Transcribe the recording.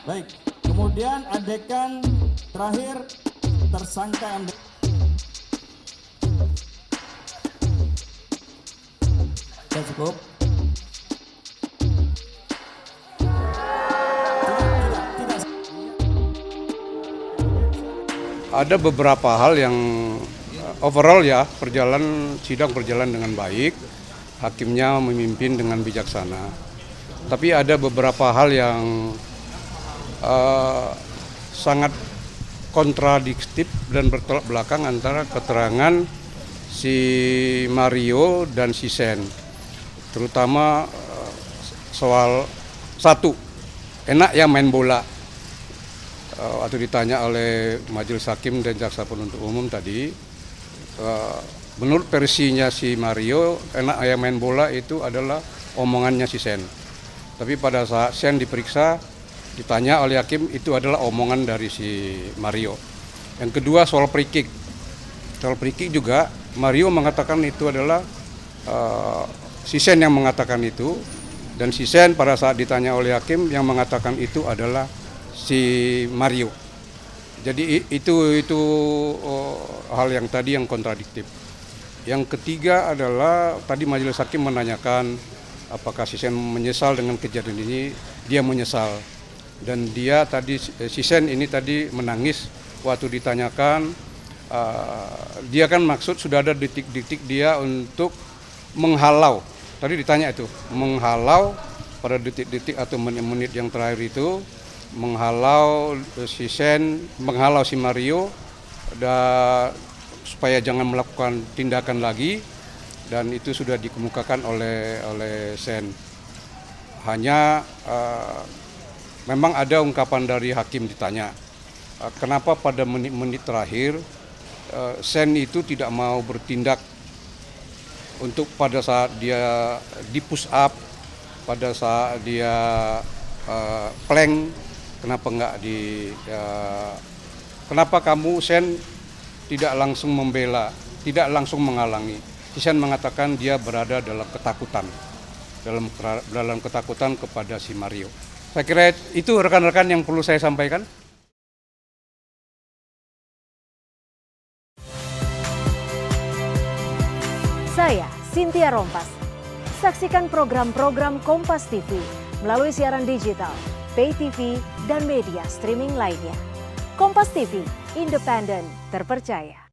Baik, kemudian adegan terakhir tersangka yang sudah cukup. Ada beberapa hal yang overall ya sidang berjalan dengan baik, hakimnya memimpin dengan bijaksana. Tapi ada beberapa hal yang sangat kontradiktif dan bertolak belakang antara keterangan si Mario dan si Sen, terutama soal satu, enak ya main bola. Atau ditanya oleh majelis hakim dan jaksa penuntut umum tadi, menurut versinya si Mario, enak ya main bola itu adalah omongannya si Sen. Tapi pada saat Sen diperiksa, ditanya oleh hakim, itu adalah omongan dari si Mario. Yang kedua soal free kick. Soal free kick juga Mario mengatakan itu adalah si Sen yang mengatakan itu, dan si Sen pada saat ditanya oleh hakim yang mengatakan itu adalah si Mario. Jadi itu hal yang tadi yang kontradiktif. Yang ketiga adalah tadi majelis hakim menanyakan apakah si Sen menyesal dengan kejadian ini. Dia menyesal, dan dia tadi si Sen ini tadi menangis waktu ditanyakan. Dia kan maksud sudah ada detik-detik dia untuk menghalau. Tadi ditanya itu menghalau pada detik-detik atau menit-menit yang terakhir itu, menghalau si Sen, menghalau si Mario dan supaya jangan melakukan tindakan lagi, dan itu sudah dikemukakan oleh Sen. Hanya memang ada ungkapan dari hakim ditanya, kenapa pada menit-menit terakhir Sen itu tidak mau bertindak untuk pada saat dia di push up, pada saat dia plank. Kenapa kenapa kamu Sen tidak langsung membela, tidak langsung menghalangi? Si Sen mengatakan dia berada dalam ketakutan, dalam ketakutan kepada si Mario. Saya kira itu rekan-rekan yang perlu saya sampaikan. Saya Cynthia Rompas. Saksikan program-program Kompas TV melalui siaran digital, pay TV, dan media streaming lainnya. Kompas TV, independen, terpercaya.